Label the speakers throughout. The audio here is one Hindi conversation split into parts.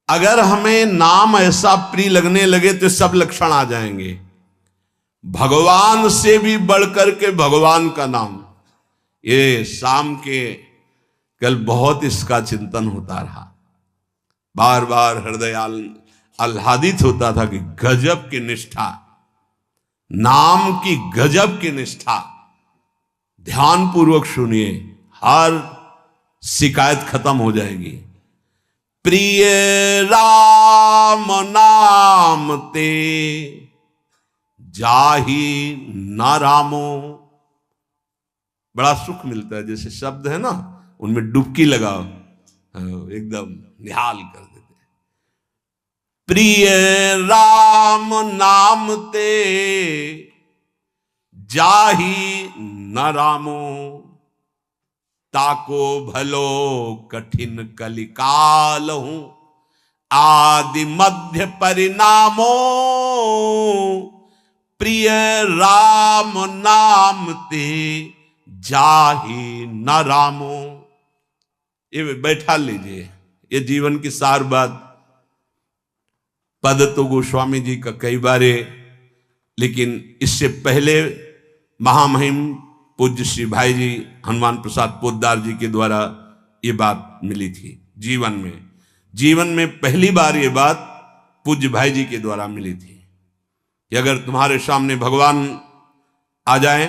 Speaker 1: अगर हमें नाम ऐसा प्रिय लगने लगे तो सब लक्षण आ जाएंगे। भगवान से भी बढ़कर के भगवान का नाम। ये शाम के कल बहुत इसका चिंतन होता रहा, बार बार हृदय आह्लादित होता था कि गजब की निष्ठा, नाम की गजब की निष्ठा। ध्यान पूर्वक सुनिए, हर शिकायत खत्म हो जाएगी। प्रिय राम नाम ते जाही न रामो। बड़ा सुख मिलता है, जैसे शब्द है ना, उनमें डुबकी लगाओ, एकदम निहाल कर देते। प्रिय राम नाम ते जाही न रामो, ताको भलो कठिन कलिकाल हूं, आदि मध्य परिणामो। प्रिय राम नाम ते जाही न रामो। ये बैठा लीजिए, ये जीवन की सार बात। पद तो गोस्वामी जी का कई बारे, लेकिन इससे पहले महामहिम पूज्य श्री भाई जी हनुमान प्रसाद पोद्दार जी के द्वारा ये बात मिली थी। जीवन में पहली बार ये बात पूज्य भाई जी के द्वारा मिली थी कि अगर तुम्हारे सामने भगवान आ जाए,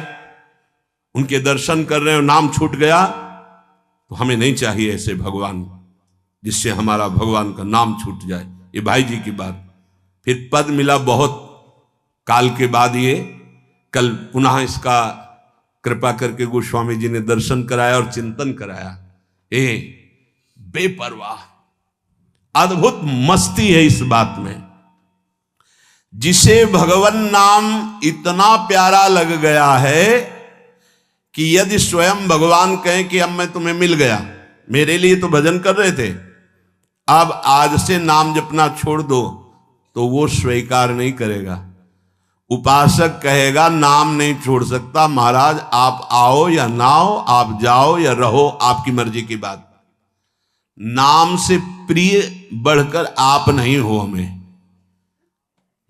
Speaker 1: उनके दर्शन कर रहे हो, नाम छूट गया, तो हमें नहीं चाहिए ऐसे भगवान जिससे हमारा भगवान का नाम छूट जाए। ये भाई जी की बात। फिर पद मिला बहुत काल के बाद, ये कल पुनः इसका कृपा करके गोस्वामी जी ने दर्शन कराया और चिंतन कराया। बेपरवाह, अद्भुत मस्ती है इस बात में। जिसे भगवान नाम इतना प्यारा लग गया है कि यदि स्वयं भगवान कहें कि अब मैं तुम्हें मिल गया, मेरे लिए तो भजन कर रहे थे, अब आज से नाम जपना छोड़ दो, तो वो स्वीकार नहीं करेगा। उपासक कहेगा नाम नहीं छोड़ सकता, महाराज आप आओ या ना आओ, आप जाओ या रहो, आपकी मर्जी की बात। नाम से प्रिय बढ़कर आप नहीं हो हमें।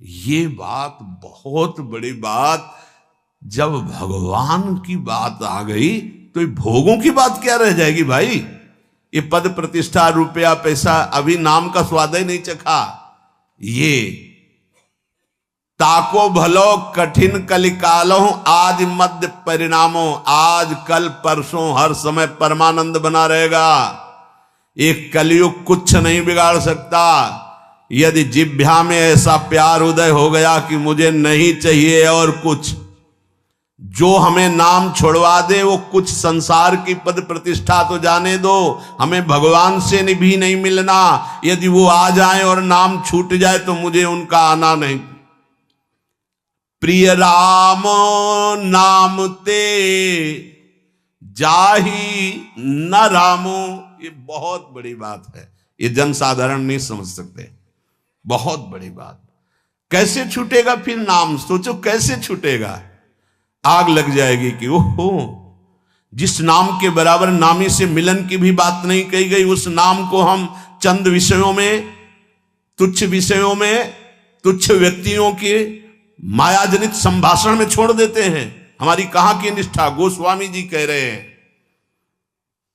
Speaker 1: ये बात बहुत बड़ी बात। जब भगवान की बात आ गई तो ये भोगों की बात क्या रह जाएगी भाई। ये पद प्रतिष्ठा रुपया पैसा, अभी नाम का स्वाद ही नहीं चखा। ये ताको भलो कठिन कलिकालो आदि मध्य परिणामों, आज कल परसों हर समय परमानंद बना रहेगा। एक कलयुग कुछ नहीं बिगाड़ सकता। यदि जिह्वा में ऐसा प्यार उदय हो गया कि मुझे नहीं चाहिए और कुछ, जो हमें नाम छोड़वा दे वो कुछ संसार की पद प्रतिष्ठा तो जाने दो, हमें भगवान से भी नहीं मिलना। यदि वो आ जाए और नाम छूट जाए तो मुझे उनका आना नहीं। प्रिय राम नाम ते जाही न रामो। ये बहुत बड़ी बात है, ये जनसाधारण नहीं समझ सकते। बहुत बड़ी बात। कैसे छूटेगा फिर नाम, सोचो कैसे छूटेगा। आग लग जाएगी कि ओहो, जिस नाम के बराबर नामी से मिलन की भी बात नहीं कही गई, उस नाम को हम चंद विषयों में, तुच्छ विषयों में, तुच्छ व्यक्तियों के मायाजनित संभाषण में छोड़ देते हैं। हमारी कहां की निष्ठा। गोस्वामी जी कह रहे हैं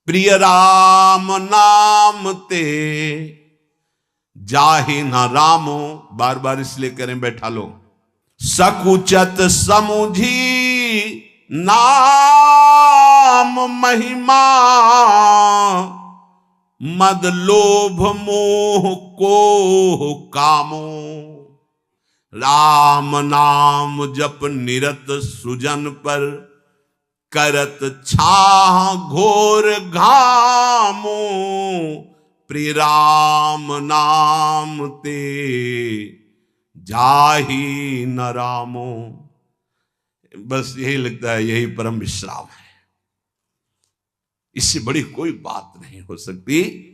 Speaker 1: प्रिय राम नाम ते जाहि न रामो। बार बार इसलिए करें, बैठा लो। सकुचत समुझी नाम महिमा, मद लोभ मोह को कामो। राम नाम जप निरत सुजन पर, करत छाह घोर घामो। प्रिय राम नाम ते जाही न रामो। बस यही लगता है, यही परम विश्राम है। इससे बड़ी कोई बात नहीं हो सकती।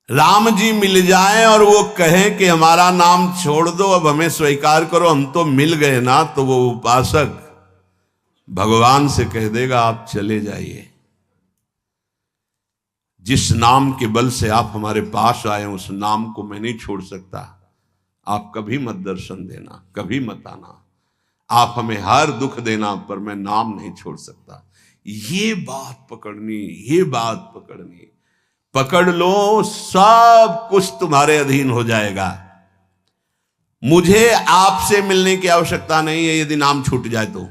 Speaker 1: राम जी मिल जाएं और वो कहें कि हमारा नाम छोड़ दो, अब हमें स्वीकार करो, हम तो मिल गए ना, तो वो उपासक भगवान से कह देगा आप चले जाइए। जिस नाम के बल से आप हमारे पास आए उस नाम को मैं नहीं छोड़ सकता। आप कभी मत दर्शन देना, कभी मत आना, आप हमें हर दुख देना, पर मैं नाम नहीं छोड़ सकता। ये बात पकड़नी, ये बात पकड़नी, पकड़ लो, सब कुछ तुम्हारे अधीन हो जाएगा। मुझे आपसे मिलने की आवश्यकता नहीं है यदि नाम छूट जाए तो।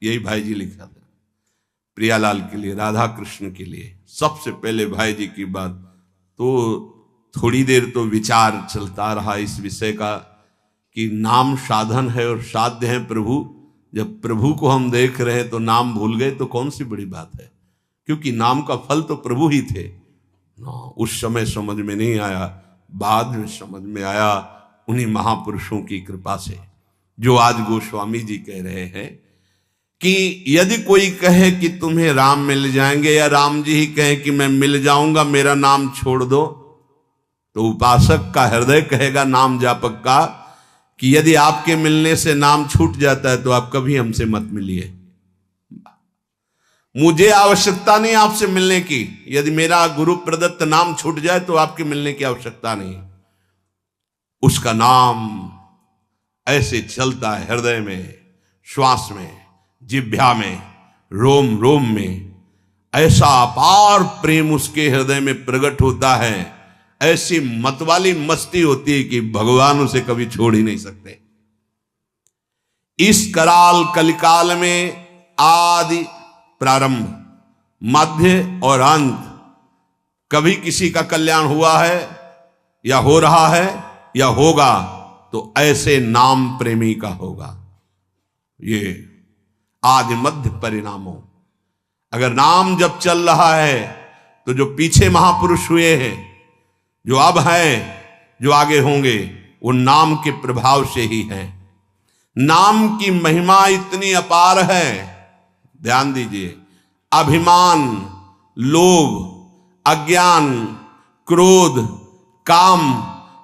Speaker 1: यही भाई जी लिखा था प्रियालाल के लिए, राधा कृष्ण के लिए। सबसे पहले भाई जी की बात तो थोड़ी देर तो विचार चलता रहा इस विषय का कि नाम साधन है और साध्य है प्रभु। जब प्रभु को हम देख रहे हैं तो नाम भूल गए तो कौन सी बड़ी बात है, क्योंकि नाम का फल तो प्रभु ही थे ना। उस समय समझ में नहीं आया, बाद में समझ में आया उन्हीं महापुरुषों की कृपा से, जो आज गोस्वामी जी कह रहे हैं कि यदि कोई कहे कि तुम्हें राम मिल जाएंगे, या राम जी ही कहें कि मैं मिल जाऊंगा, मेरा नाम छोड़ दो, तो उपासक का हृदय कहेगा नाम जापक का कि यदि आपके मिलने से नाम छूट जाता है तो आप कभी हमसे मत मिलिए। मुझे आवश्यकता नहीं आपसे मिलने की, यदि मेरा गुरु प्रदत्त नाम छूट जाए तो आपके मिलने की आवश्यकता नहीं। उसका नाम ऐसे चलता है हृदय में, श्वास में, जिह्वा में, रोम रोम में। ऐसा अपार प्रेम उसके हृदय में प्रकट होता है, ऐसी मतवाली मस्ती होती है कि भगवान उसे कभी छोड़ ही नहीं सकते। इस कराल कलिकाल में आदि, प्रारंभ, मध्य और अंत, कभी किसी का कल्याण हुआ है या हो रहा है या होगा तो ऐसे नाम प्रेमी का होगा। ये आदि मध्य परिणामों। अगर नाम जब चल रहा है तो जो पीछे महापुरुष हुए हैं, जो अब हैं, जो आगे होंगे, वो नाम के प्रभाव से ही है। नाम की महिमा इतनी अपार है, ध्यान दीजिए। अभिमान, लोभ, अज्ञान, क्रोध, काम,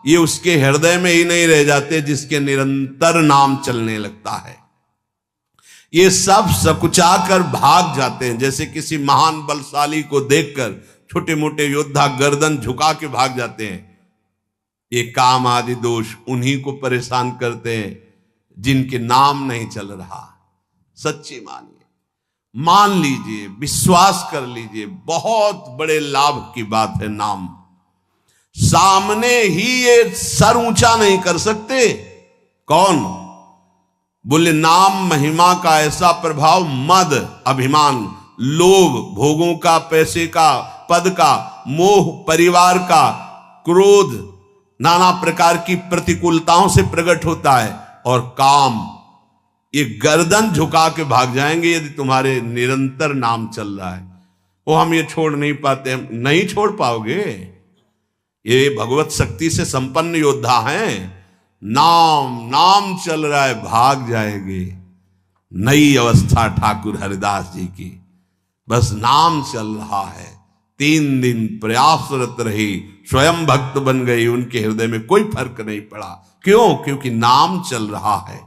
Speaker 1: ये उसके हृदय में ही नहीं रह जाते जिसके निरंतर नाम चलने लगता है। ये सब सकुचा कर भाग जाते हैं। जैसे किसी महान बलशाली को देखकर छोटे मोटे योद्धा गर्दन झुका के भाग जाते हैं। ये काम आदि दोष उन्हीं को परेशान करते हैं जिनके नाम नहीं चल रहा। सच्ची मानिए, मान लीजिए, विश्वास कर लीजिए, बहुत बड़े लाभ की बात है नाम। सामने ही ये सर ऊंचा नहीं कर सकते। कौन? बोले नाम महिमा का ऐसा प्रभाव, मद, अभिमान, लोभ, भोगों का, पैसे का, पद का, मोह, परिवार का, क्रोध, नाना प्रकार की प्रतिकूलताओं से प्रकट होता है, और काम, ये गर्दन झुका के भाग जाएंगे यदि तुम्हारे निरंतर नाम चल रहा है। वो हम ये छोड़ नहीं पाते, हम नहीं छोड़ पाओगे। ये भगवत शक्ति से संपन्न योद्धा हैं। नाम नाम चल रहा है, भाग जाएंगे। नई अवस्था ठाकुर हरिदास जी की, बस नाम चल रहा है। 3 दिन प्रयासरत रही, स्वयं भक्त बन गई, उनके हृदय में कोई फर्क नहीं पड़ा। क्यों? क्योंकि नाम चल रहा है।